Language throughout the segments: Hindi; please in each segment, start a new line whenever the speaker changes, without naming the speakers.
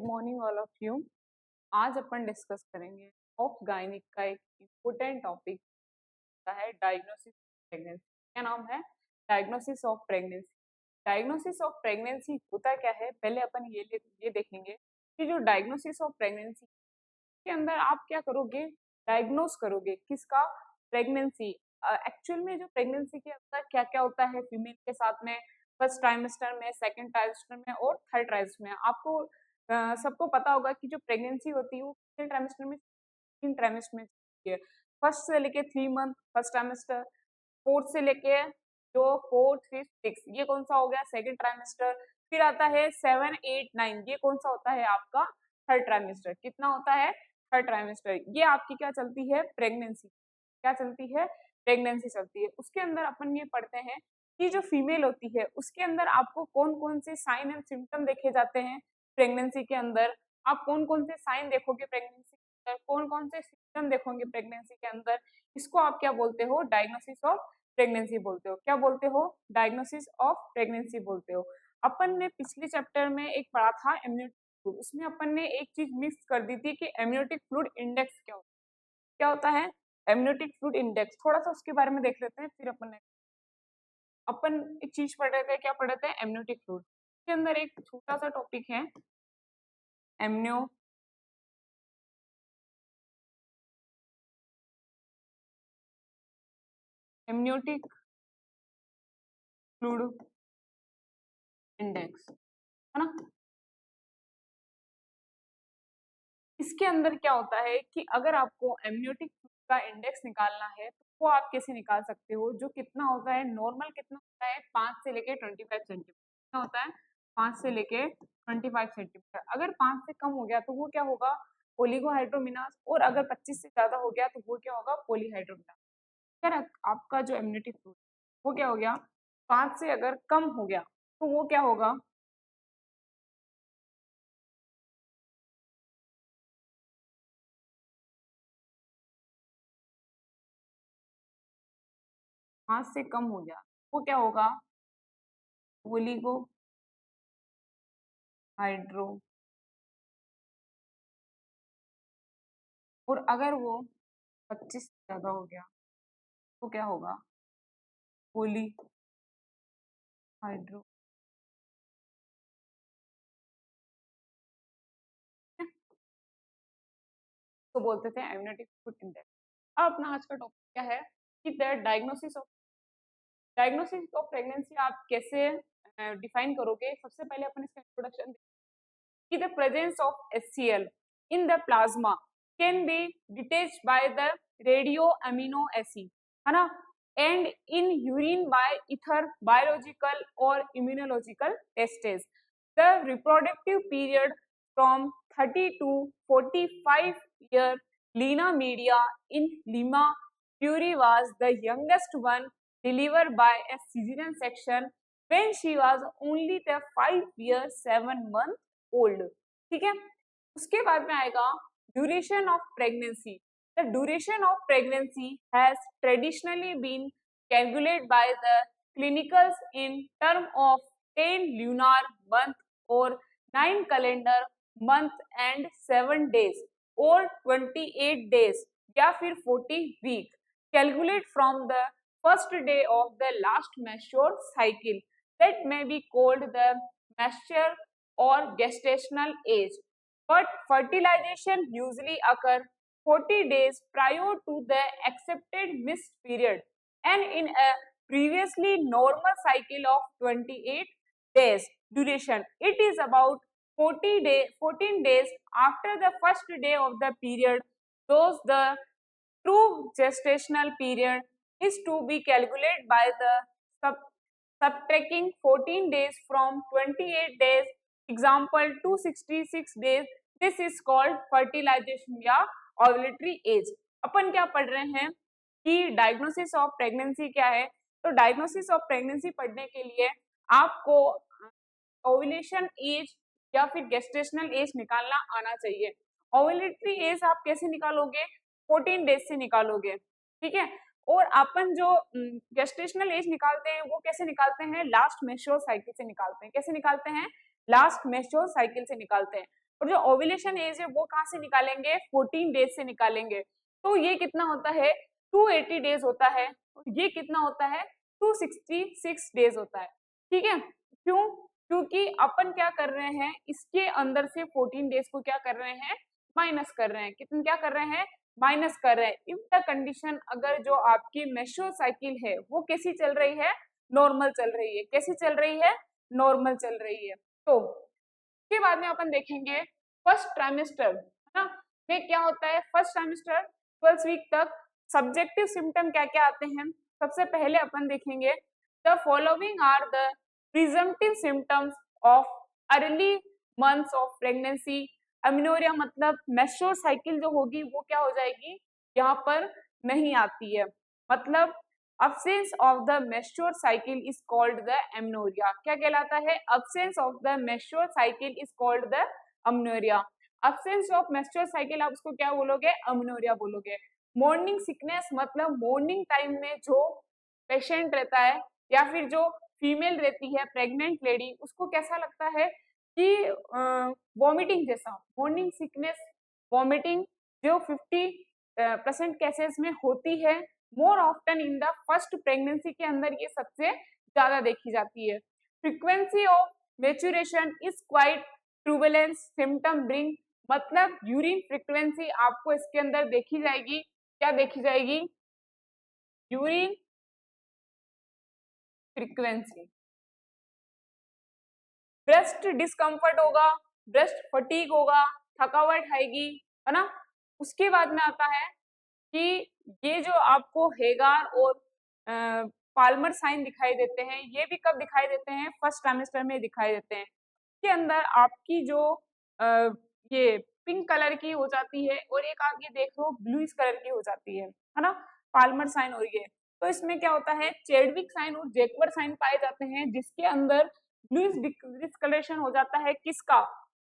Good morning all of you. आज अपन डिस्कस करेंगे ऑफ गायनिक का एक इम्पोर्टेंट टॉपिक होता है डायग्नोसिस प्रेगनेंसी। क्या नाम है? Diagnosis of pregnancy. Diagnosis of pregnancy होता क्या है, पहले अपन ये देखेंगे कि जो डायग्नोसिस ऑफ प्रेगनेंसी के अंदर आप क्या करोगे, डायग्नोस करोगे किसका? प्रेगनेंसी। एक्चुअल में जो प्रेगनेंसी के अंदर क्या क्या होता है फीमेल के साथ में, फर्स्ट ट्राइमेस्टर में, सेकंड ट्राइमेस्टर में और थर्ड ट्राइमेस्टर में। आपको सबको पता होगा कि जो प्रेगनेंसी होती है वो कितने ट्राइमेस्टर में, 3 ट्राइमेस्टर में होती है। फर्स्ट से लेके 3 मंथ फर्स्ट ट्राइमेस्टर, फोर्थ से लेके जो 4, 5, 6 ये कौन सा हो गया? Second trimester. फिर आता है 7, 8, 9 ये कौन सा होता है? आपका थर्ड ट्राइमेस्टर। कितना होता है? Third trimester. ये आपकी क्या चलती है? प्रेगनेंसी। क्या चलती है? प्रेगनेंसी चलती है। उसके अंदर अपन ये पढ़ते हैं कि जो फीमेल होती है उसके अंदर आपको कौन कौन से साइन एंड सिम्टम देखे जाते हैं प्रेगनेंसी के अंदर। आप कौन कौन से साइन देखोगे प्रेगनेंसी के अंदर, कौन कौन से सिम्टम देखोगे प्रेगनेंसी के अंदर, इसको आप क्या बोलते हो? डायग्नोसिस ऑफ प्रेगनेंसी बोलते हो। क्या बोलते हो? डायग्नोसिस ऑफ प्रेगनेंसी बोलते हो। अपन ने पिछले चैप्टर में एक पढ़ा था एमनियोटिक फ्लूइड, उसमें अपन ने एक चीज मिस कर दी थी कि एमनियोटिक फ्लूइड इंडेक्स क्या होता है। क्या होता है एमनियोटिक फ्लूइड इंडेक्स? थोड़ा सा उसके बारे में देख लेते हैं, फिर अपन एक चीज पढ़ रहे थे। क्या पढ़ रहे थे? एमनियोटिक फ्लूइड के अंदर एक छोटा सा टॉपिक है एमनियो एमनियोटिक फ्लूइड इंडेक्स, है ना। इसके अंदर क्या होता है कि अगर आपको एमनियोटिक फ्लूइड का इंडेक्स निकालना है तो वो आप कैसे निकाल सकते हो? जो कितना होता है, नॉर्मल कितना होता है? 5 से लेके 25 सेंटीमीटर। कितना होता है? 5 से लेके 25 सेंटीमीटर। अगर 5 से कम हो गया तो वो क्या होगा? ओलिगोहाइड्रोमिनास। और अगर 25 से ज्यादा हो गया तो वो क्या होगा? पॉलीहाइड्रोमिनास। अगर आपका जो एमनियोटिक फ्लूइड वो क्या हो गया? 5 से अगर कम हो गया तो वो क्या होगा? 5 से कम हो गया वो क्या होगा? Oligo hydro. और अगर वो 25 से ज्यादा हो गया तो क्या होगा? पोली हाइड्रो। तो बोलते थे एमनियोटिक फ्लूइड इंडेक्स। अब अपना आज का टॉपिक क्या है कि द डायग्नोसिस ऑफ प्रेगनेंसी आप कैसे डिफाइन करोगे। सबसे पहले अपन इसका इंट्रोडक्शन कि the presence of HCl in the plasma can be detected by the radio amino acid, है ना, and in urine by ether biological or immunological tests. The reproductive period from 30 to 45 year Lena Media in Lima, Peru was the youngest one delivered by a cesarean section when she was only the 5 years 7 months old. ठीक है। उसके बाद में आएगा duration of pregnancy. The duration of pregnancy has traditionally been calculated by the clinicals in term of 10 lunar month और 9 कैलेंडर मंथ एंड 7 डेज और 28 डेज या फिर 40 week calculate from the first day of the last mature cycle that may be called the menstrual or gestational age, but fertilization usually occur 40 days prior to the accepted missed period and in a previously normal cycle of 28 days duration. It is about 14 days after the first day of the period, thus the true gestational period is to be calculated by the subtracting 14 days from 28 days, example 266 days. This is called fertilization या ovulatory age. अपन क्या पढ़ रहे हैं कि डायग्नोसिस ऑफ प्रेगनेंसी क्या है। तो डायग्नोसिस ऑफ प्रेगनेंसी पढ़ने के लिए आपको ओव्यूलेशन एज या फिर गेस्टेशनल एज निकालना आना चाहिए। ओव्यूलेटरी एज आप कैसे निकालोगे? 14 डेज से निकालोगे। ठीक है। और अपन जो गेस्टेशनल एज निकालते हैं वो कैसे निकालते हैं? लास्ट मेच्योर साइकिल से निकालते हैं। कैसे निकालते हैं? लास्ट मेच्योर साइकिल से निकालते हैं। और जो ओव्यूलेशन एज है वो कहाँ से निकालेंगे, 14 डेज से निकालेंगे। तो ये कितना होता है, 280 डेज होता है। ये कितना होता है, 266 डेज होता है। ठीक है, क्यों, क्योंकि अपन क्या कर रहे हैं, इसके अंदर से 14 डेज को क्या कर रहे हैं, माइनस कर रहे हैं। कितने क्या कर रहे हैं, माइनस कर रहे हैं। इफ द कंडीशन, अगर जो आपकी मेंस्ट्रुअल साइकिल है वो कैसी चल रही है, नॉर्मल चल रही है। कैसी चल रही है, नॉर्मल चल रही है। तो उसके बाद में अपन देखेंगे फर्स्ट ट्राइमेस्टर, है ना, में क्या होता है। फर्स्ट ट्राइमेस्टर 12 वीक तक सब्जेक्टिव सिम्टम क्या क्या आते हैं। सबसे पहले अपन देखेंगे the following are the presumptive symptoms of early months of pregnancy. Amenorrhoea मतलब मेंस्ट्रुअल साइकिल जो होगी वो क्या हो जाएगी, यहाँ पर नहीं आती है। मतलब absence of the menstrual cycle is called the amenorrhea। क्या कहलाता है, absence of the menstrual cycle is called the amenorrhea। absence of menstrual cycle आप उसको क्या बोलोगे, amenorrhea बोलोगे। मॉर्निंग सिकनेस मतलब मॉर्निंग टाइम में जो पेशेंट रहता है या फिर जो फीमेल रहती है प्रेग्नेंट लेडी, उसको कैसा लगता है कि वॉमिटिंग जैसा, मॉर्निंग सिकनेस वॉमिटिंग जो 50% केसेस में होती है। More often in the first pregnancy के अंदर ये सबसे ज्यादा देखी जाती है। Frequency of maturation is quite troublesome symptom bring मतलब यूरिन फ्रीक्वेंसी आपको इसके अंदर देखी जाएगी। क्या देखी जाएगी, यूरिन फ्रीक्वेंसी। ब्रेस्ट डिस्कम्फर्ट होगा, ब्रेस्ट फटीग होगा, थकावट आएगी, है ना। उसके बाद में आता है कि ये जो आपको हेगार और पाल्मर साइन दिखाई देते हैं, ये भी कब दिखाई देते हैं, फर्स्ट ट्राइमेस्टर में दिखाई देते हैं। इसके अंदर आपकी जो ये पिंक कलर की हो जाती है और एक आप ये देख लो ब्लूइश कलर की हो जाती है ना, पाल्मर साइन। और ये तो इसमें क्या होता है, चेडविक साइन और जैकवर साइन पाए जाते हैं, जिसके अंदर ब्लूइश डिस्कलरेशन हो जाता है किसका,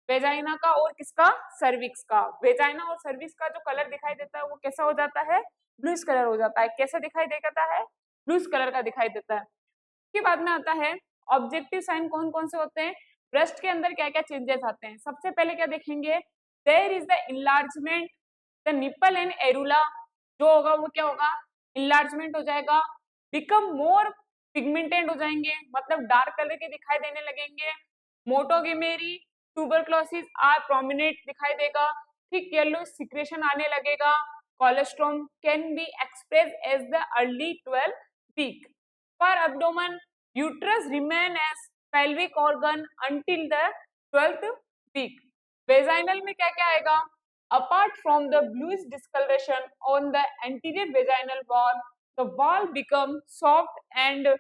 वेजाइना का और किसका, सर्विक्स का। वेजाइना और सर्विक्स का जो कलर दिखाई देता है वो कैसा हो जाता है, ब्लूइश कलर हो जाता है। कैसा दिखाई देता है, ब्लूइश कलर का दिखाई देता है। उसके बाद में आता है ऑब्जेक्टिव साइन कौन कौन से होते हैं, ब्रेस्ट के अंदर क्या क्या चेंजेस आते हैं। सबसे पहले क्या देखेंगे, there is the enlargement the nipple and areola. जो होगा वो क्या होगा, इनलार्जमेंट हो जाएगा। बिकम मोर पिगमेंटेड हो जाएंगे मतलब डार्क कलर के दिखाई देने लगेंगे। मोटोगेमेरी ट्यूबरक्लोसिस आर प्रोमिनेंट दिखाई देगा। ठीक, येलो सिक्रेशन आने लगेगा। Colostrum can be express as the early 12 week. पर abdomen uterus remain as pelvic organ until the 12th week। Vaginal में क्या क्या आएगा, apart from the bluish discoloration on the anterior vaginal wall, the wall become soft and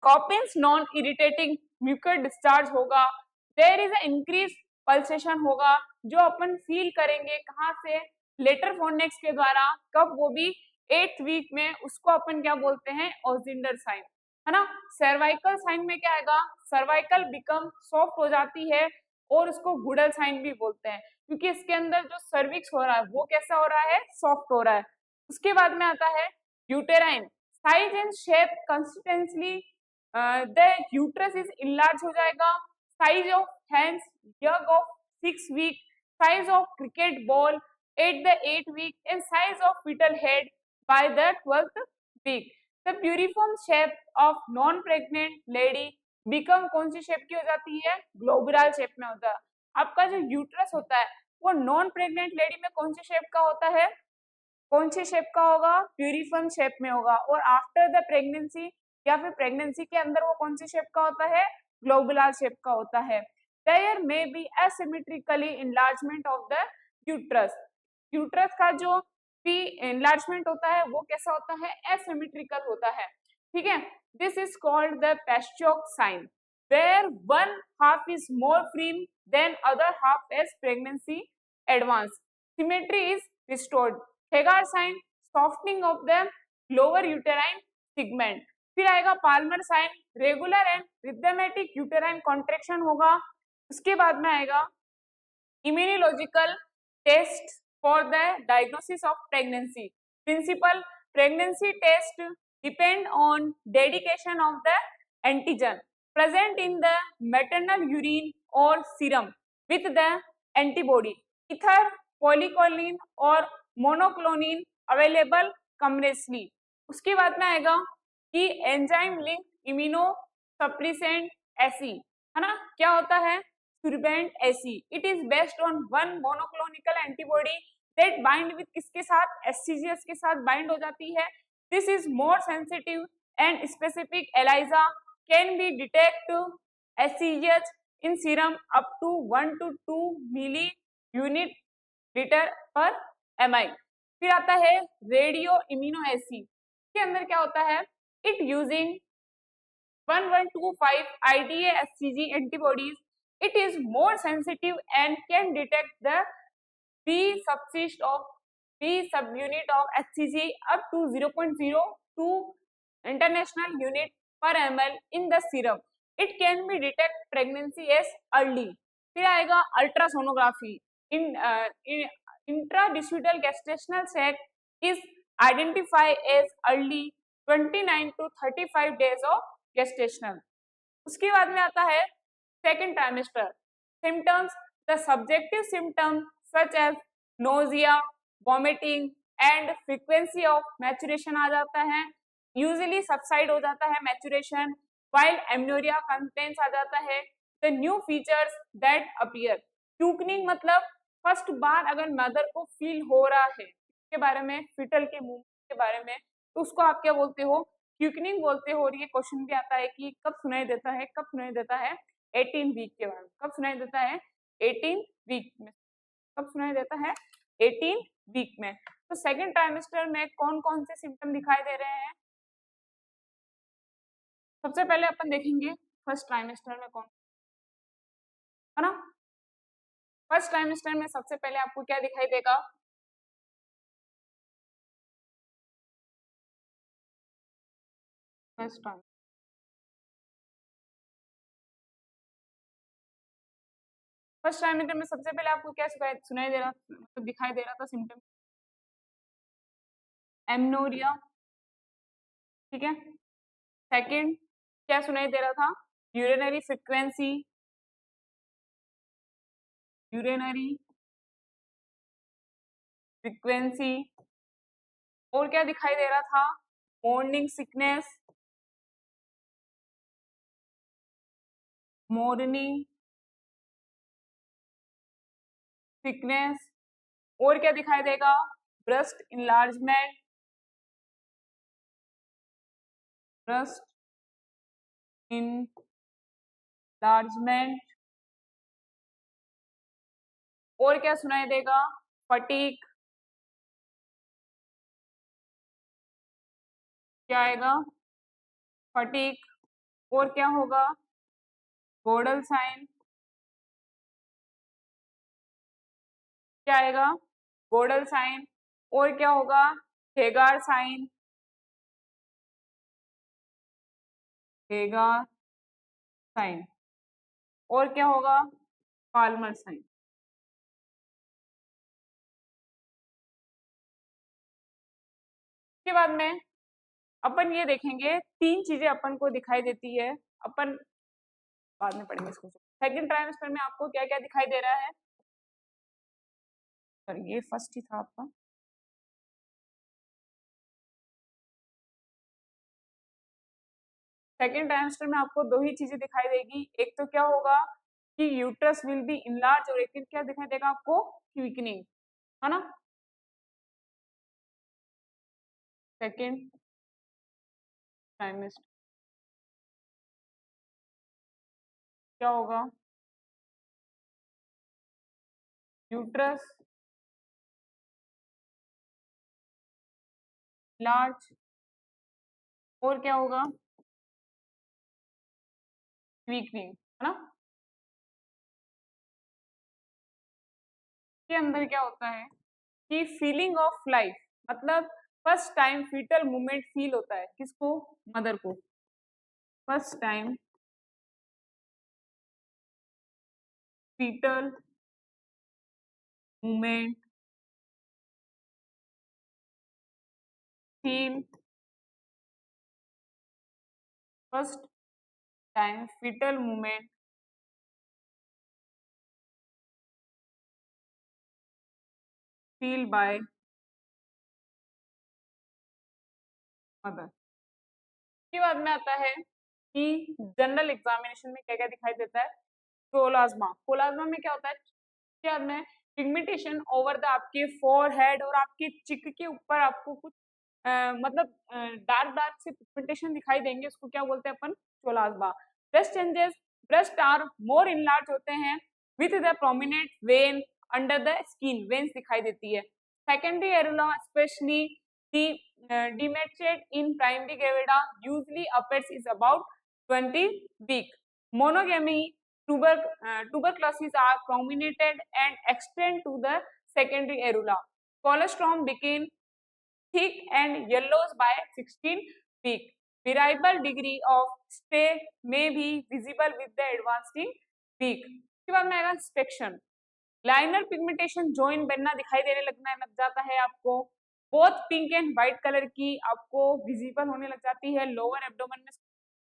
Coppens non irritating mucus discharge होगा। There is an increased pulsation होगा, जो अपन फील करेंगे कहाँ से, लेटर फोर्निक्स के द्वारा। कब, वो भी 8th वीक में। उसको अपन क्या बोलते हैं, ओजिंडर साइन, है ना। सर्वाइकल साइन में क्या आएगा, सर्वाइकल बिकम सॉफ्ट हो जाती है और उसको गुडल साइन भी बोलते हैं, क्योंकि इसके अंदर जो सर्विक्स हो रहा है वो कैसा हो रहा है, सॉफ्ट हो रहा है। उसके बाद में आता है uterine size and shape consistently the uterus is enlarge हो जाएगा। Size of hen's egg of 6 week, size of cricket ball at the 8 week and size of fetal head by the 12th week. The pyriform shape of non pregnant lady become कौन सी शेप की हो जाती है, ग्लोबुलर शेप में होता है। आपका जो यूट्रस होता है वो नॉन प्रेग्नेंट लेडी में कौन सी शेप का होता है, कौन सी शेप का होगा, प्यूरिफॉर्म शेप में होगा। और आफ्टर द प्रेगनेंसी या फिर प्रेगनेंसी के अंदर वो कौन सी शेप का होता है, ग्लोबुलर शेप का होता है। There may be asymmetrically enlargement of the uterus. Uterus का जो इनलार्जमेंट होता है वो कैसा होता है, एसिमेट्रिकल होता है। ठीक है, this is called the Piskacek sign where one half is more free than other half as pregnancy advance, symmetry is restored. Hegar sign softening of the lower uterine segment. फिर आएगा Palmer sign, regular and rhythmic uterine contraction होगा। उसके बाद में आएगा immunological test for the diagnosis of pregnancy. Principal pregnancy test depend on dedication of the antigen present in the maternal urine or serum with the antibody, either polyclonal और मोनोक्लोनिन अवेलेबल कमरेसली। उसके बाद में आएगा कि enzyme link immuno suppressant assay, है ना, क्या होता है, sorbent assay. It is based on one monoclonal antibody that bind with किसके साथ, एचसीजीएस के साथ बाइंड हो जाती है। This is more sensitive and specific ELISA can be detect HCG in serum up to 1 to 2 milli unit litre per MI. फिर आता है रेडियो इम्यूनो एसी, के अंदर क्या होता है, it using 1125 IDA HCG antibodies, it is more sensitive and can detect the B subunit of HCG up to 0.02 international unit per ml in the serum. It can be detect pregnancy as early. फिर आएगा ultrasonography. Intradecidual gestational sac is identify as early 29 to 35 days of gestation। उसके बाद में आता है second trimester. Symptoms, the subjective symptoms such as nausea, vomiting and frequency of maturation आ जाता है, यूजुअली सबसाइड हो जाता है मैचुरेशन, वाइल एमनोरिया कंप्लेंट्स आ जाता है। The new features that appear, quickening मतलब फर्स्ट बार अगर मदर को फील हो रहा है इसके बारे में, फिटल के मूवमेंट के बारे में, तो उसको आप क्या बोलते हो, क्यूकनिंग बोलते हो। और ये क्वेश्चन भी आता है कि कब सुनाई देता है, कब सुनाई देता है, 18 वीक के बाद। कब सुनाई देता है, 18 वीक में। कब सुनाई देता है, 18 वीक में। तो सेकेंड ट्राइमेस्टर में कौन कौन से सिम्टम दिखाई दे रहे हैं, सबसे पहले अपन देखेंगे फर्स्ट ट्राइमेस्टर में कौन, है ना। फर्स्ट ट्राइमेस्टर में सबसे पहले आपको क्या दिखाई देगा, फर्स्ट ट्राइमेस्टर में सबसे पहले आपको क्या सुनाई दे रहा, मतलब दिखाई दे रहा था सिम्टम, एमनोरिया, ठीक है। सेकंड क्या सुनाई दे रहा था, यूरिनरी फ्रीक्वेंसी, यूरिनरी फ्रीक्वेंसी। और क्या दिखाई दे रहा था, मॉर्निंग सिकनेस, मॉर्निंग सिकनेस। और क्या दिखाई देगा, ब्रेस्ट इनलार्जमेंट, ब्रेस्ट इनलार्जमेंट। और क्या सुनाई देगा, फटीग, क्या आएगा, फटीग। और क्या होगा, गोडल साइन, क्या आएगा, गोडल साइन। और क्या होगा, हेगार साइन, हेगार साइन। और क्या होगा, पाल्मर साइन। के बाद में अपन ये देखेंगे तीन चीजें अपन को दिखाई देती है, अपन बाद में पढ़ेंगे इसको। सेकंड ट्राइमेस्टर में आपको क्या क्या दिखाई दे रहा है, सॉरी ये फर्स्ट ही था आपका। सेकेंड ट्राइमेस्टर में आपको दो ही चीजें दिखाई देगी, एक तो क्या होगा कि यूट्रस विल बी इनलार्ज, और एक फिर क्या दिखाई देगा आपको, क्विकनिंग, है ना। सेकेंड ट्राइमेस्टर क्या होगा, यूट्रस लार्ज, और क्या होगा, क्विकनिंग, है ना। के अंदर क्या होता है कि फीलिंग ऑफ लाइफ, मतलब first time fetal movement feel होता है, किसको, मदर को। First time fetal movement feel, first time fetal movement feel by mother. इसके बाद में आता है कि जनरल एग्जामिनेशन में क्या क्या दिखाई देता है। कोलाज्मा, कोलाज्मा में क्या होता है, इसके बाद में पिगमेंटेशन ओवर द आपके फोरहेड और आपके चिक के ऊपर आपको कुछ मतलब डार्क डार्क से पिगमेंटेशन दिखाई देंगे, उसको क्या बोलते हैं अपन, chloasma. Breast changes, breast are more enlarge होते हैं with the prominent vein under the skin, veins दिखाई देती है। Secondary areola specially demarcate in primary gravida usually appears is about 20 week. Monogamy, tuberculosis are prominent and extend to the secondary arula. Colostrum begin thick and yellows by 16 week. Variable degree of stay may be visible with the advancing week. इसके बाद में आएगा स्पेक्शन, लाइनर पिगमेंटेशन जॉइंट बनना दिखाई देने लग जाता है आपको, both pink and white colour की आपको विजिबल होने लग जाती है लोअर एब्डोमेन में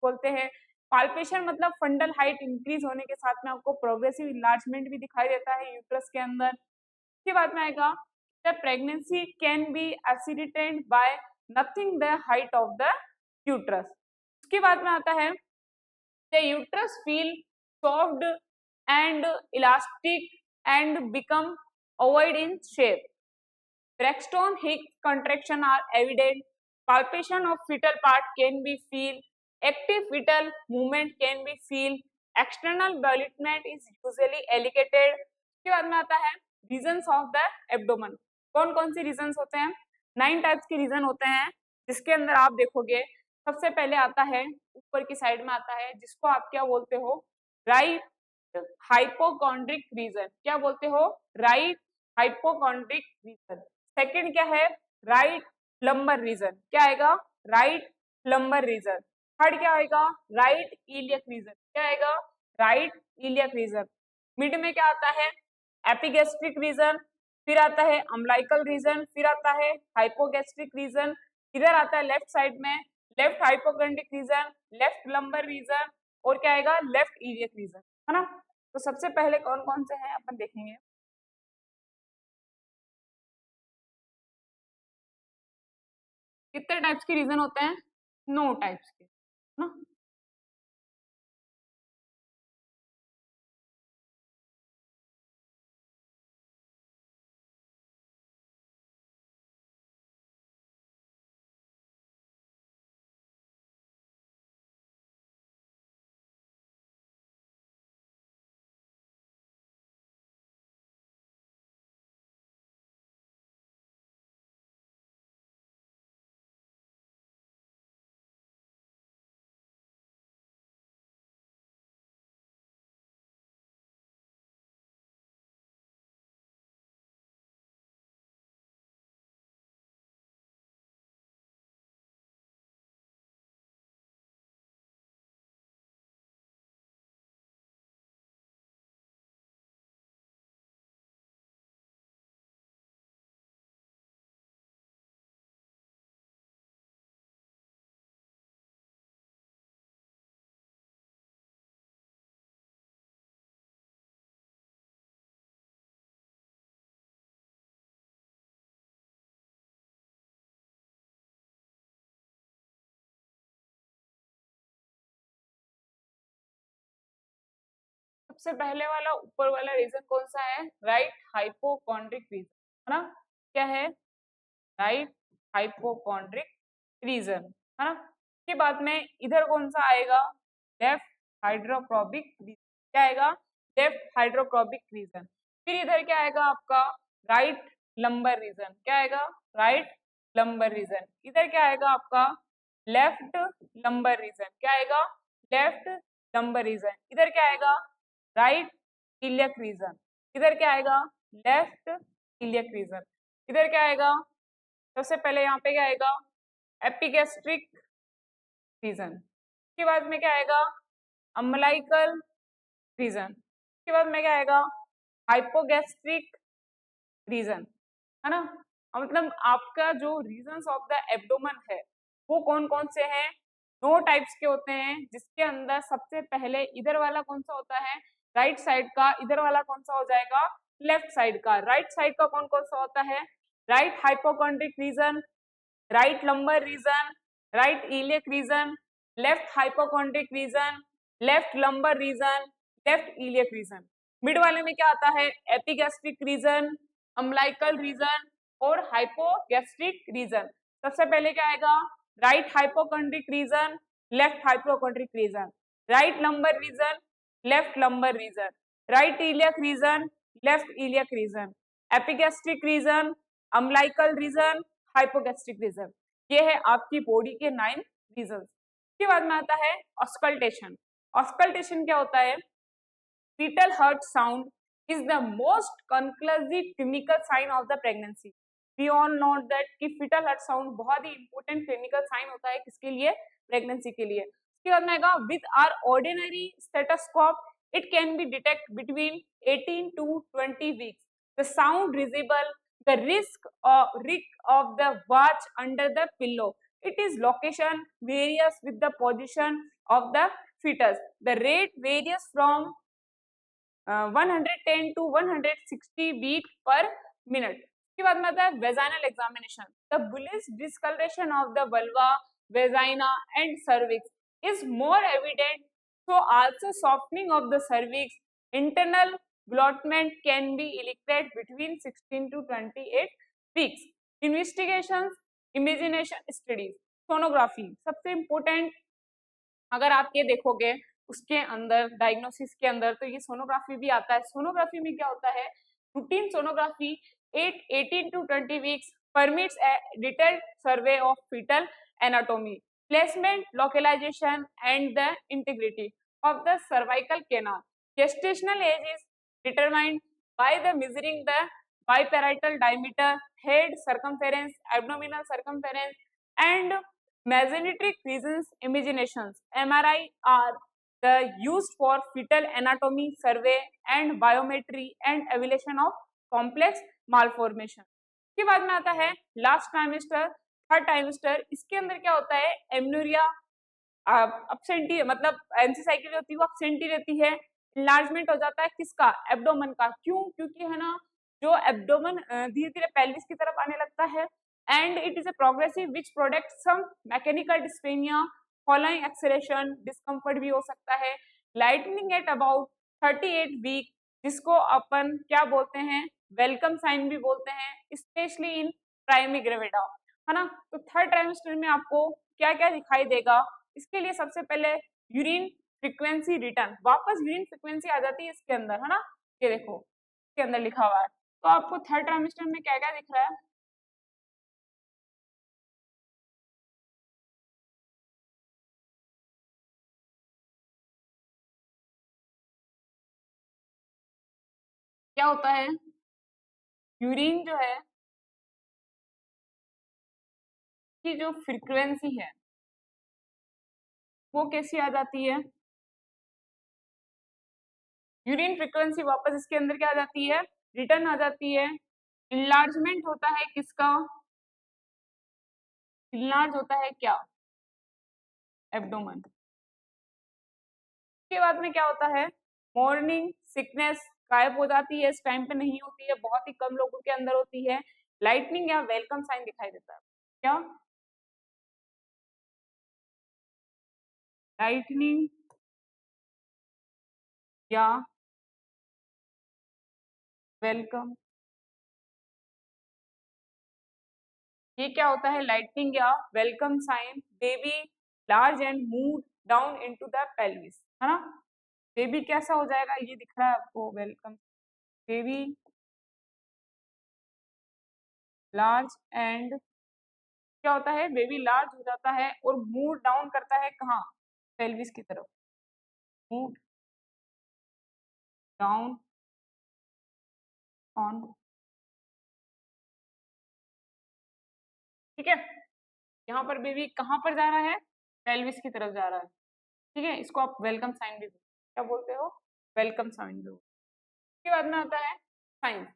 बोलते हैं। पाल्पेशन मतलब फंडल हाइट इंक्रीज होने के साथ में आपको प्रोग्रेसिव इनलार्जमेंट भी दिखाई देता है यूट्रस के अंदर। इसके बाद में आएगा the pregnancy can be assisted by nothing the height of the uterus. उसके बाद में आता है the uterus feel soft and elastic and become ovoid in shape. Braxton Hicks contraction are evident. Palpation of fetal part can be feel. Active fetal movement can be feel. External development is usually allocated. इसके बाद में आता है रीजन्स ऑफ द एब्डोमन। कौन कौन सी रीजन्स होते हैं, 9 टाइप्स के रीजन होते हैं, जिसके अंदर आप देखोगे सबसे पहले आता है ऊपर की साइड में आता है जिसको आप क्या बोलते हो, राइट हाइपोकॉन्ड्रिक रीजन। क्या बोलते हो, राइट हाइपोकॉन्ड्रिक रीजन। सेकंड क्या है, राइट लंबर रीजन। क्या आएगा, राइट लंबर रीजन। थर्ड क्या आएगा, राइट इलियक रीजन। क्या आएगा, राइट इलियक रीजन। मिड में क्या आता है, एपिगैस्ट्रिक रीजन, फिर आता है अम्लाइकल रीजन, फिर आता है हाइपोगैस्ट्रिक रीजन, इधर आता है लेफ्ट साइड में left hypochondriac region, left lumbar region, और क्या आएगा, लेफ्ट इलियक रीजन, है ना। तो सबसे पहले कौन कौन से हैं अपन देखेंगे। कितने टाइप्स के रीजन होते हैं, 9 टाइप्स के, है ना। सबसे पहले वाला ऊपर वाला रीजन कौन सा है, राइट हाइपोकॉन्ड्रिक रीजन, है ना। क्या है, राइट हाइपोकॉन्ड्रिक रीजन, है ना। इसके बाद में इधर कौन सा आएगा, लेफ्ट हाइड्रोक्रोबिक रीजन। क्या आएगा, लेफ्ट हाइड्रोक्रोबिक रीजन। फिर इधर क्या आएगा आपका, राइट लंबर रीजन। क्या आएगा, राइट लंबर रीजन। इधर क्या आएगा आपका, लेफ्ट लंबर रीजन। क्या आएगा, लेफ्ट लंबर रीजन। इधर क्या आएगा, राइट इलियक रीजन। इधर क्या आएगा, लेफ्ट इलियक रीजन। इधर क्या आएगा, सबसे पहले यहाँ पे क्या आएगा, एपिगैस्ट्रिक रीजन। इसके बाद में क्या आएगा, अम्लाइकल रीजन। इसके बाद में क्या आएगा, हाइपोगैस्ट्रिक रीजन, है ना। मतलब आपका जो रीजन्स ऑफ द एब्डोमेन है वो कौन कौन से हैं, 9 टाइप्स के होते हैं, जिसके अंदर सबसे पहले इधर वाला कौन सा होता है, राइट साइड का, इधर वाला कौन सा हो जाएगा, लेफ्ट साइड का, राइट साइड का कौन कौन सा होता है, right hypochondriac region, right lumbar region, right iliac region, left hypochondriac region, left lumbar region, left iliac region. Mid वाले में क्या आता है, एपिगैस्ट्रिक रीजन, अम्लाइकल रीजन और हाइपोगैस्ट्रिक रीजन। सबसे पहले क्या आएगा, right hypochondriac region, left hypochondriac region, right lumbar region, left lumbar region, right iliac region, left iliac region, epigastric region, umbilical region, hypogastric region. ये है आपकी बॉडी के 9 रीजन। उसके बाद में आता है ऑस्कल्टेशन। ऑस्कल्टेशन क्या होता है, fetal heart sound is the most conclusive clinical sign of the pregnancy. We all know that कि fetal heart sound बहुत ही important clinical sign होता है किसके लिए, pregnancy के लिए। उसके बाद में आएगा with our ordinary stethoscope it can be detect between 18 to 20 weeks. The sound visible, the risk of the watch under the pillow. It is location varies with the position of the fetus. The rate varies from 110 to 160 beat per minute. उसके बाद में आता है vaginal examination. The bluish discolouration of the vulva, vagina and cervix is more evident, so also softening of the cervix. Internal bloatment can be elicited between 16 to 28 weeks. Investigations, imagination studies, sonography सबसे important। अगर आप ये देखोगे उसके अंदर डायग्नोसिस के अंदर तो ये सोनोग्राफी भी आता है। सोनोग्राफी में क्या होता है, routine sonography 18 to 20 weeks permits a detailed survey of fetal anatomy, placement, localisation and the integrity of the cervical canal. Gestational age is determined by the measuring the biparietal diameter, head circumference, abdominal circumference and mesenteric regions. Imaginations MRI are the used for fetal anatomy survey and biometry and evaluation of complex malformation. इसके बाद में आता है लास्ट ट्राइमेस्टर, थर्ड ट्राइमेस्टर। इसके अंदर क्या होता है, एमनूरिया अब्सेंटी, मतलब एमसी साइकिल होती है वो अब्सेंटी रहती है। इनलार्जमेंट हो जाता है किसका, एब्डोमेन का। क्यों, क्योंकि है ना जो एब्डोमेन धीरे धीरे पेल्विस की तरफ आने लगता है। And it is a progressive which product some mechanical dyspnoea, following acceleration, discomfort भी हो सकता है। लाइटनिंग एट अबाउट 38 वीक, जिसको अपन क्या बोलते हैं, वेलकम साइन भी बोलते हैं, स्पेशली इन प्राइमी ग्रेविडा, है ना। तो थर्ड ट्राइमेस्टर में आपको क्या क्या दिखाई देगा, इसके लिए सबसे पहले यूरिन फ्रीक्वेंसी रिटर्न, वापस यूरिन फ्रीक्वेंसी आ जाती है इसके अंदर, है ना। ये देखो इसके अंदर लिखा हुआ है। तो आपको थर्ड ट्राइमेस्टर में क्या क्या दिख रहा है, क्या होता है, यूरिन जो है की जो फ्रीक्वेंसी है वो कैसी आ जाती है, यूरिन फ्रीक्वेंसी वापस इसके अंदर क्या आ जाती है, रिटर्न आ जाती है। इनलार्जमेंट होता है किसका, इनलार्ज होता है क्या, एब्डोमेन। के बाद में क्या होता है, मॉर्निंग सिकनेस गायब हो जाती है, इस टाइम पे नहीं होती है, बहुत ही कम लोगों के अंदर होती है। लाइटनिंग या वेलकम साइन दिखाई देता है, क्या, लाइटनिंग या वेलकम, ये क्या होता है, लाइटनिंग या welcome sign. Baby large and move down into the pelvis, है ना। बेबी कैसा हो जाएगा, ये दिख रहा है आपको, वेलकम, बेबी लार्ज एंड क्या होता है, बेबी लार्ज हो जाता है और मूव डाउन करता है कहाँ, पेल्विस की तरफ, मूव डाउन ऑन, ठीक है। यहाँ पर बेबी कहाँ पर जा रहा है, पेल्विस की तरफ जा रहा है, ठीक है। इसको आप वेलकम साइन भी क्या बोलते हो, वेलकम साइन भी। इसके बाद में आता है sign.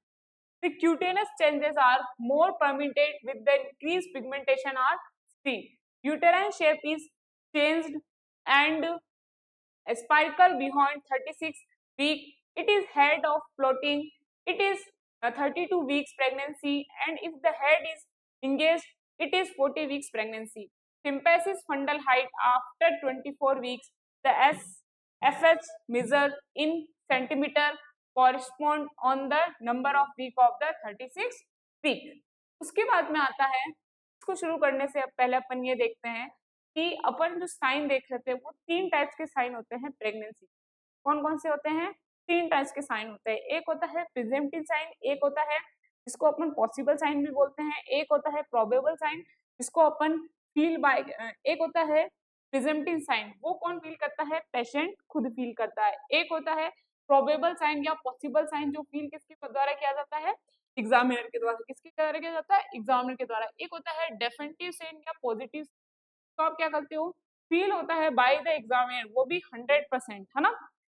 The cutaneous changes are more permitted with the increased pigmentation or skin. Uterine shape is changed and a spiral beyond 36 week. It is head of floating it is a 32 weeks pregnancy, and if the head is engaged, it is 40 weeks pregnancy. Symphysis fundal height after 24 weeks, the FH measured in centimeter correspond on the number of week of the 36 week. उसके बाद में आता है, इसको शुरू करने से पहले अपन ये देखते हैं कि अपन जो साइन देख रहे थे वो 3 टाइप्स के साइन होते हैं प्रेगनेंसी। कौन कौन से होते हैं? 3 टाइप्स के साइन होते हैं। एक होता है प्रिजेम्पटिव साइन, एक होता है जिसको अपन पॉसिबल साइन भी बोलते हैं, एक होता है प्रोबेबल साइन जिसको अपन फील बाय, एक होता है प्रिजेम्पटिव साइन, वो कौन फील करता है? पेशेंट खुद फील करता है। एक होता है प्रोबेबल साइन या पॉसिबल साइन जो फील किसके द्वारा किया जाता है? एग्जामिनर के द्वारा। किसके द्वारा किया जाता है? एग्जामिनर के द्वारा। एक होता है डेफिनेटिव साइन या पॉजिटिव, तो आप क्या करते हो? फील होता है बाय द एग्जामिनर, वो भी 100%, है ना?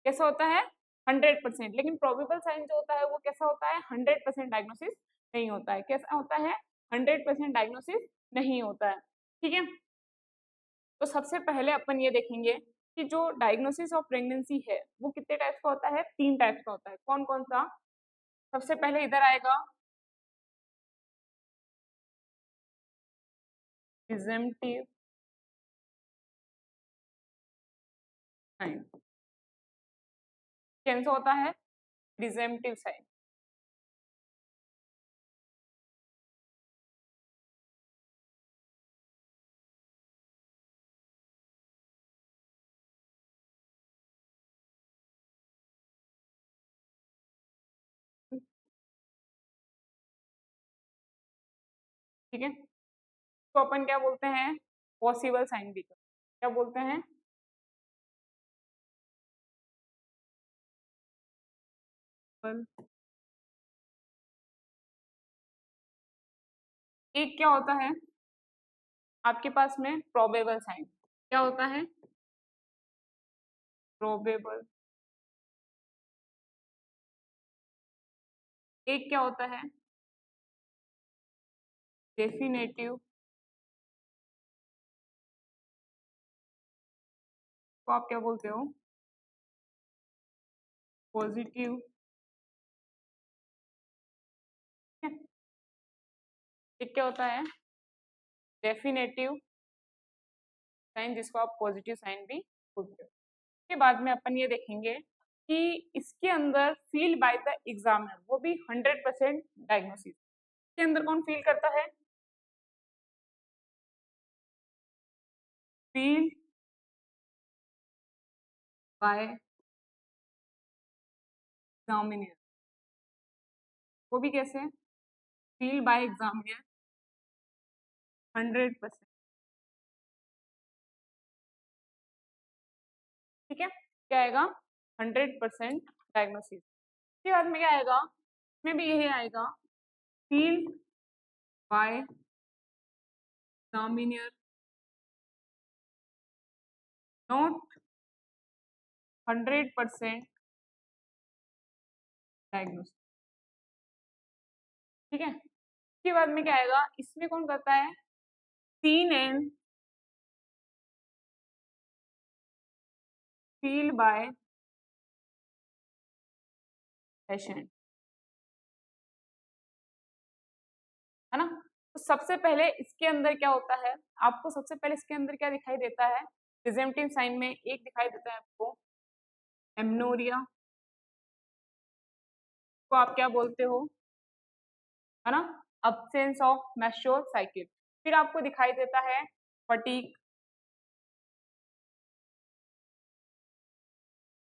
कैसा होता है? 100%। लेकिन प्रोबेबल साइन जो होता है वो कैसा होता है? 100% डायग्नोसिस नहीं होता है। कैसा होता है? 100% डायग्नोसिस नहीं होता है। ठीक है, तो सबसे पहले अपन ये देखेंगे कि जो डायग्नोसिस ऑफ प्रेगनेंसी है वो कितने टाइप्स का होता है? 3 टाइप्स का होता है। कौन कौन सा? सबसे पहले इधर आएगा प्रिजम्पटिव साइन। कैसा होता है? Presumptive sign. ठीक है, तो अपन क्या बोलते हैं? पॉसिबल साइन भी क्या बोलते हैं? एक क्या होता है आपके पास में? Probable sign. क्या होता है? प्रोबेबल। एक क्या होता है? डेफिनेटिव। तो आप क्या बोलते हो? पॉजिटिव। एक क्या होता है? डेफिनेटिव साइन, जिसको आप पॉजिटिव साइन भी बोलते हो। के बाद में अपन ये देखेंगे कि इसके अंदर फील बाय द एग्जामिनर, वो भी 100% डायग्नोसिस के अंदर कौन फील करता है? Feel by examiner. वो भी कैसे? Feel by examiner 100%। ठीक है, क्या आएगा? 100% डायग्नोसिस। इसके बाद में क्या आएगा? इसमें भी यही आएगा, feel by examiner not 100% diagnosis. ठीक है, इसके बाद में क्या आएगा? इसमें कौन करता है? Seen and feel by patient, है ना? तो सबसे पहले इसके अंदर क्या होता है? आपको सबसे पहले इसके अंदर क्या दिखाई देता है? प्रिजेम्पटिव साइन में एक दिखाई देता है आपको एमनोरिया, को आप क्या बोलते हो, है ना? Absence of menstrual cycle. फिर आपको दिखाई देता है फटीग।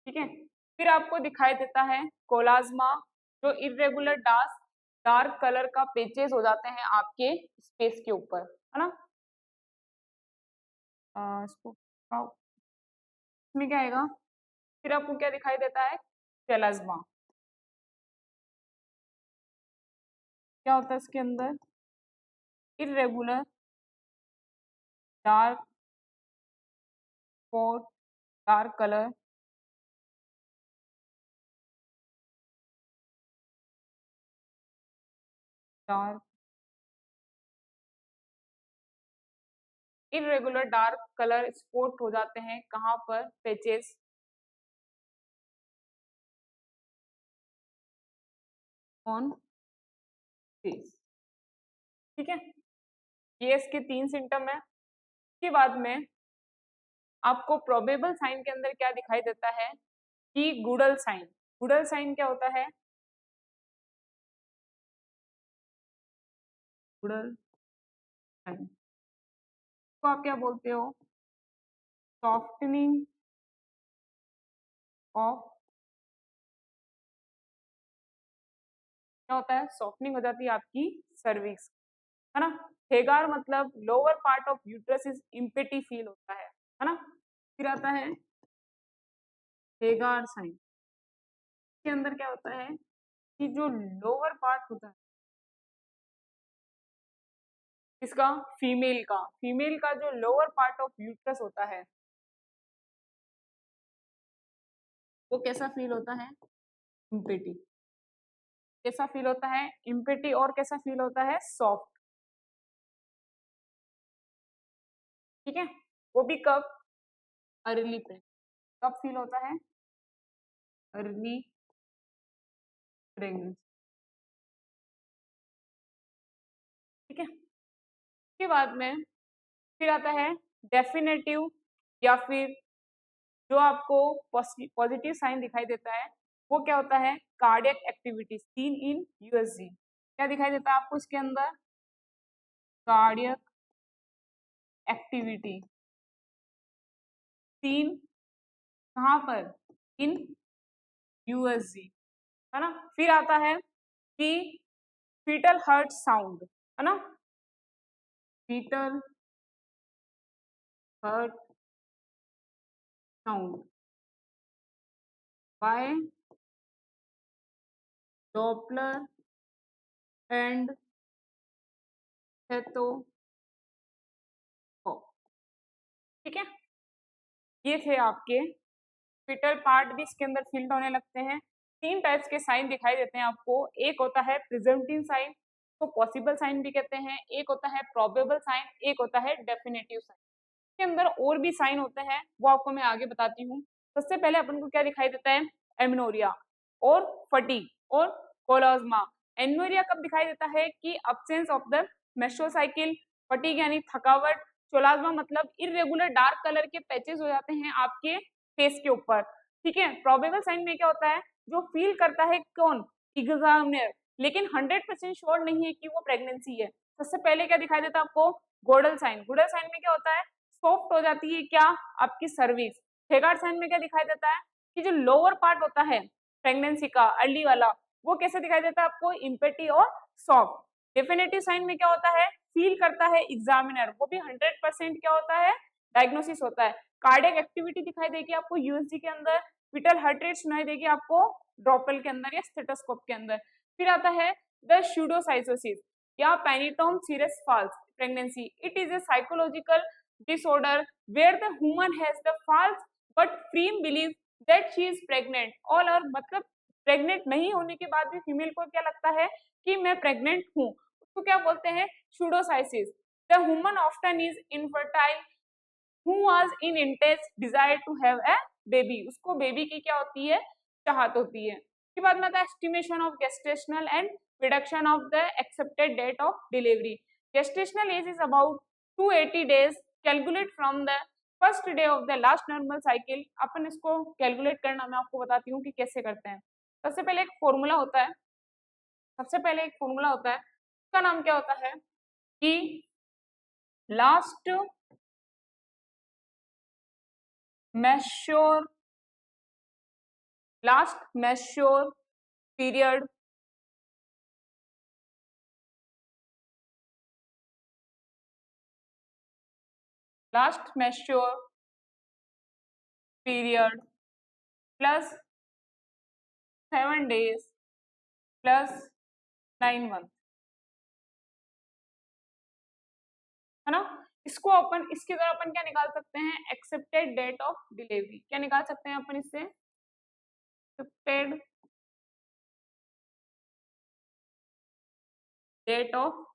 ठीक है, फिर आपको दिखाई देता है कोलाज्मा, जो इरेगुलर डार्क कलर का पेचेस हो जाते हैं आपके स्पेस के ऊपर, है ना? इसको इसमें क्या आएगा? फिर आपको क्या दिखाई देता है? चेलाज्मा। क्या होता है इसके अंदर? Irregular dark spot, dark colour, dark irregular dark colour spot हो जाते हैं कहाँ पर? पेचेस। On face. ठीक है, ये इसके 3 सिम्टम है। इसके बाद में आपको प्रोबेबल साइन के अंदर क्या दिखाई देता है कि गुडल साइन। गुडल साइन क्या होता है? गुडल साइन को आप क्या बोलते हो? सॉफ्टनिंग ऑफ, क्या होता है? सॉफ्टनिंग हो जाती है आपकी सर्विक्स, है ना। हेगार मतलब lower part of uterus is empty feel होता है ना। फिर आता है हेगार साइन। के अंदर क्या होता है कि जो लोअर पार्ट होता है इसका, फीमेल का जो लोअर पार्ट ऑफ यूट्रस होता है वो कैसा फील होता है? इम्पेटी। कैसा फील होता है? इम्पेटी। और कैसा फील होता है? सॉफ्ट। ठीक है, वो भी कब? Early pregnancy. कब फील होता है? Early pregnancy. ठीक है, उसके बाद में फिर आता है डेफिनेटिव, या फिर जो आपको पॉजिटिव साइन दिखाई देता है वो क्या होता है? Cardiac activity seen in USG. क्या दिखाई देता है आपको इसके अंदर? कार्डियक एक्टिविटी सीन कहाँ पर? इन यूएसजी, है ना। फिर आता है कि फीटल हर्ट साउंड, है ना। Fetal heart sound by Doppler and stethoscope. ठीक है, ये थे आपके फीटल पार्ट भी इसके अंदर फील्ड होने लगते हैं। 3 टाइप्स के साइन दिखाई देते हैं आपको। एक होता है प्रिजम्पटिव साइन, तो पॉसिबल साइन भी कहते हैं। एक होता है प्रोबेबल साइन, एक होता है डेफिनेटिव साइन। इसके अंदर और भी साइन होते हैं, वो आपको मैं आगे बताती हूँ। सबसे पहले अपन को क्या दिखाई देता है? एमेनोरिया और फटीग और कोलाज्मा। एमेनोरिया कब दिखाई देता है? कि absence of the menstrual. Fatigue यानी थकावट। कोलाज्मा मतलब इरेगुलर डार्क कलर के पैचेस हो जाते हैं आपके फेस के ऊपर। ठीक है, प्रोबेबल साइन में क्या होता है? जो फील करता है कौन? एग्जामिनर, लेकिन 100% श्योर नहीं है कि वो प्रेगनेंसी है। सबसे पहले क्या दिखाई देता है आपको? गोडल साइन। गोडल साइन में क्या होता है? सॉफ्ट हो जाती है क्या? आपकी सर्विक्स। हेगार्ड साइन में क्या दिखाई देता है? कि जो लोअर पार्ट होता है प्रेगनेंसी का, अर्ली वाला, वो कैसे दिखाई देता है आपको? इम्पेटी और सॉफ्ट। डेफिनेटिव साइन में क्या होता है? फील करता है एग्जामिनर, वो भी 100% क्या होता है? डायग्नोसिस होता है। कार्डियक एक्टिविटी दिखाई देगी आपको यूएसजी के अंदर। विटल हार्ट रेट सुनाई देगी आपको ड्रॉपल के अंदर या स्टेथोस्कोप के अंदर। फिर आता है द स्यूडोसाइटोसिस या पेनिटोम सीरस false pregnancy. It is a psychological disorder where the woman has the false but firm belief that she is pregnant all, और मतलब प्रेग्नेंट नहीं होने के बाद भी फीमेल को क्या लगता है कि मैं प्रेग्नेंट हूँ, उसको क्या बोलते हैं? Pseudocyesis. The woman often is infertile who was in intense desire to have a baby, उसको बेबी की क्या होती है? चाहत होती है। उसके बाद में आता है estimation of gestational and reduction of the accepted date of delivery. Gestational age is about 280 days, calculate from the first day of the last normal cycle. अपन इसको कैलकुलेट करना मैं आपको बताती हूँ कि कैसे करते हैं। सबसे पहले एक फॉर्मूला होता है, उसका नाम क्या होता है कि last mature period plus 7 days plus 9 month, है ना। इसको अपन इसकी तरह अपन क्या निकाल सकते हैं? Accepted date of delivery. क्या निकाल सकते हैं अपन इससे? Accepted date of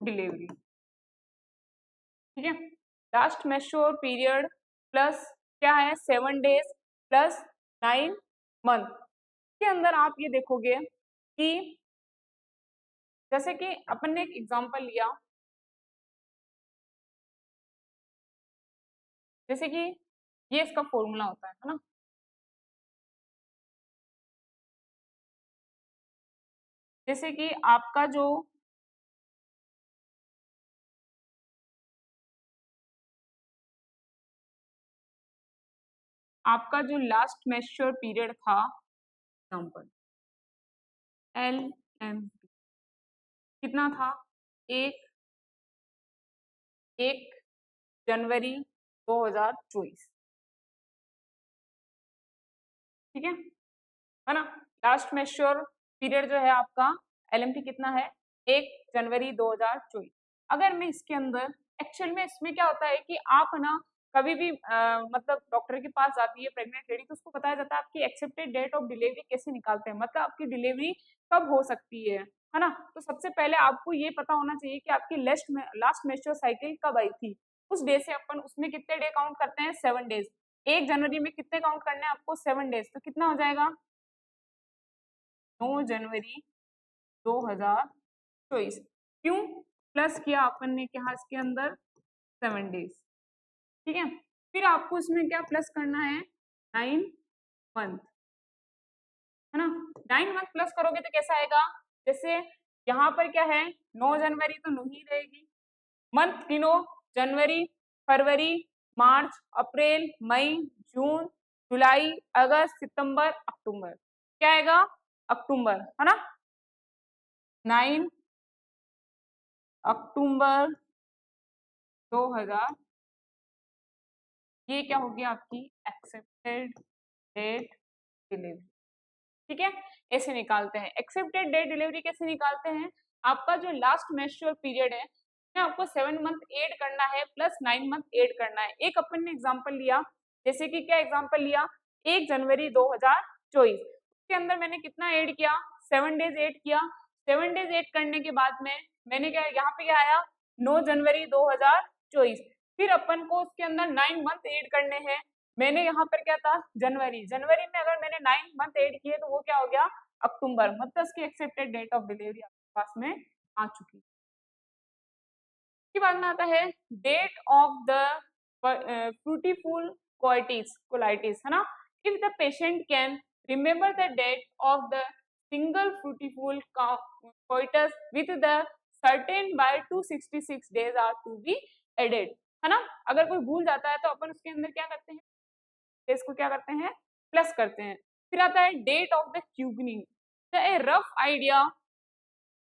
delivery. ठीक है, लास्ट मैच्योर पीरियड प्लस क्या है? 7 days प्लस 9 month। के अंदर आप ये देखोगे कि जैसे कि अपन ने एक एग्जांपल लिया, जैसे कि ये इसका फॉर्मूला होता है ना, जैसे कि आपका जो लास्ट मैच्योर पीरियड था, एग्जांपल एल एम कितना था, एक एक जनवरी 2024, ठीक है ना। लास्ट मैच्योर पीरियड जो है आपका एलएमपी कितना है, 1 जनवरी 2024। अगर मैं इसके अंदर एक्चुअल में इसमें क्या होता है कि आप ना कभी भी मतलब डॉक्टर के पास जाती है प्रेग्नेंट लेडी, तो उसको बताया जाता है आपकी एक्सेप्टेड डेट ऑफ डिलीवरी कैसे निकालते हैं, मतलब आपकी डिलीवरी कब हो सकती है ना। तो सबसे पहले आपको ये पता होना चाहिए कि आपकी लास्ट मैच्योर साइकिल कब आई थी। उस डे से अपन उसमें कितने डे काउंट करते हैं, 7 डेज। 1 जनवरी में कितने काउंट करने हैं आपको, 7 डेज, तो कितना हो जाएगा 9 जनवरी 2024। क्यों प्लस किया अपन ने, क्या इसके अंदर 7 डेज, ठीक है। फिर आपको इसमें क्या प्लस करना है, 9 मंथ, है ना। 9 मंथ प्लस करोगे तो कैसा आएगा, जैसे यहाँ पर क्या है 9 जनवरी तो नहीं रहेगी, मंथ गिनो, जनवरी, फरवरी, मार्च, अप्रैल, मई, जून, जुलाई, अगस्त, सितंबर, अक्टूबर, क्या आएगा अक्टूबर, है ना। 9 अक्टूबर 2000, ये क्या होगी आपकी एक्सेप्टेड डेट डिलीवरी, ठीक है। ऐसे निकालते हैं एक्सेप्टेड डेट डिलीवरी, कैसे निकालते हैं, आपका जो लास्ट मैच्योर पीरियड है उसमें आपको 7 मंथ ऐड करना है प्लस 9 मंथ ऐड करना है। एक अपन ने एग्जांपल लिया, जैसे कि क्या एग्जांपल लिया, 1 जनवरी 2024, उसके अंदर मैंने कितना ऐड किया, 7 डेज ऐड किया। 7 डेज ऐड करने के बाद में मैंने क्या, यहाँ पे क्या आया 9 जनवरी 2024। फिर अपन को उसके अंदर 9 मंथ ऐड करने हैं, मैंने यहाँ पर क्या था जनवरी, जनवरी में अगर मैंने 9 मंथ ऐड किए तो वो क्या हो गया अक्टूबर, मतलब इसकी एक्सेप्टेड डेट ऑफ डिलीवरी आपके पास में आ चुकी है। इसके बाद में आता है date of the fruitful colitis, है ना। If the patient can remember the date of the single fruitful coitus with the certain by 266 days are to be added, है ना। अगर कोई भूल जाता है तो अपन उसके अंदर क्या करते हैं, इसको क्या करते हैं प्लस करते हैं। फिर आता है date of the quickening, a rough idea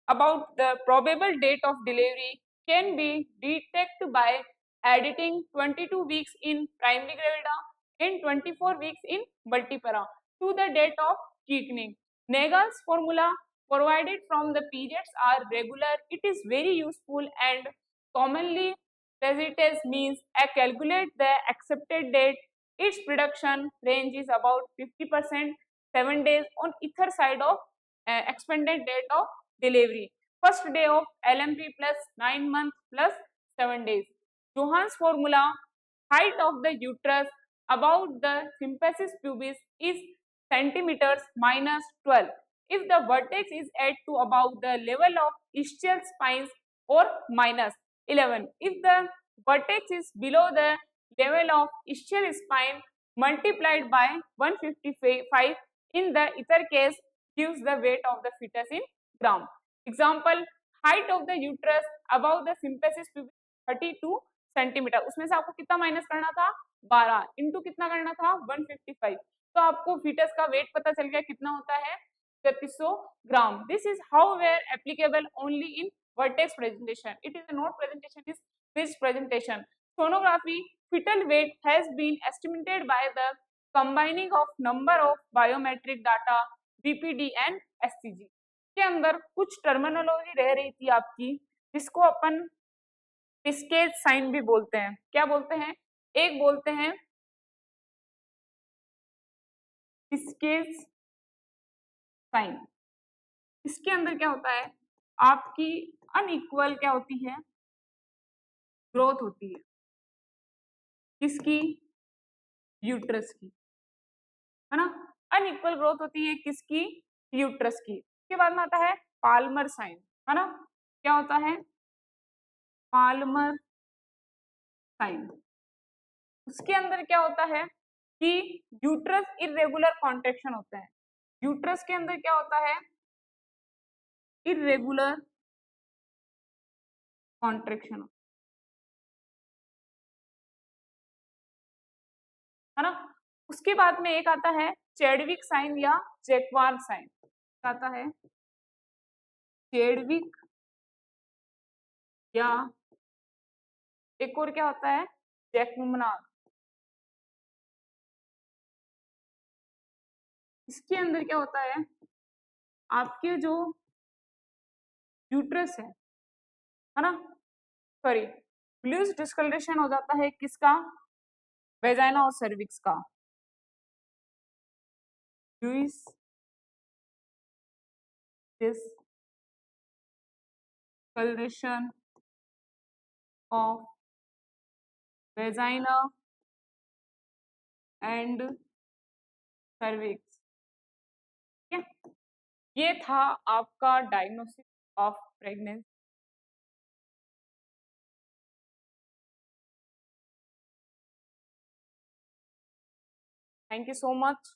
about the probable date of delivery can be detected by editing 22 weeks in primary gravida and 24 weeks in multipara to the date of quickening. Nagel's formula provided from the periods are regular. It is very useful and commonly used as means I calculate the accepted date. Its production range is about 50%, 7 days on either side of expected date of delivery. First day of LMP plus 9 months plus 7 days. Johans formula, height of the uterus about the symphysis pubis is centimeters minus 12. If the vertex is at to about the level of ischial spines or minus 11. If the vertex is below the level of ischial spine multiplied by 155 in the either case gives the weight of the fetus in gram. Example, height of the uterus above the symphysis pubis 32 centimetre, उसमें से आपको कितना माइनस करना था 12 इंटू कितना करना था 155, तो आपको फीटस का वेट पता चल गया कितना होता है 3300 gram. This is how where applicable only in vertex presentation, it is not presentation is fixed presentation. Sonography fetal weight has been estimated by the combining of number of biometric data BPD and SCG। के अंदर कुछ टर्मिनोलॉजी रह रही थी आपकी, जिसको अपन पिस्केज साइन भी बोलते हैं। क्या बोलते हैं, एक बोलते हैं पिस्केज साइन। इसके अंदर क्या होता है, आपकी अनइक्वल क्या होती है ग्रोथ होती है, किसकी यूट्रस की, है ना। अनइक्वल ग्रोथ होती है किसकी यूट्रस की। उसके बाद में आता है पाल्मर साइन, है ना, क्या होता है पाल्मर साइन। उसके अंदर क्या होता है कि यूट्रस इरेगुलर कॉन्ट्रेक्शन होता है, यूट्रस के अंदर क्या होता है इरेगुलर कॉन्ट्रेक्शन, है ना। उसके बाद में एक आता है चेडविक साइन या जैकवार्ड साइन, आता है चेडविक या एक और क्या होता है जैकमुमनार। इसके अंदर क्या होता है आपके जो यूट्रस है ना, सॉरी ब्लूज डिस्कलरेशन हो जाता है किसका, वेजाइना और सर्विक्स का, bluish discoloration of vagina and cervix। ठीक है, ये था आपका diagnosis of pregnancy. Thank you so much.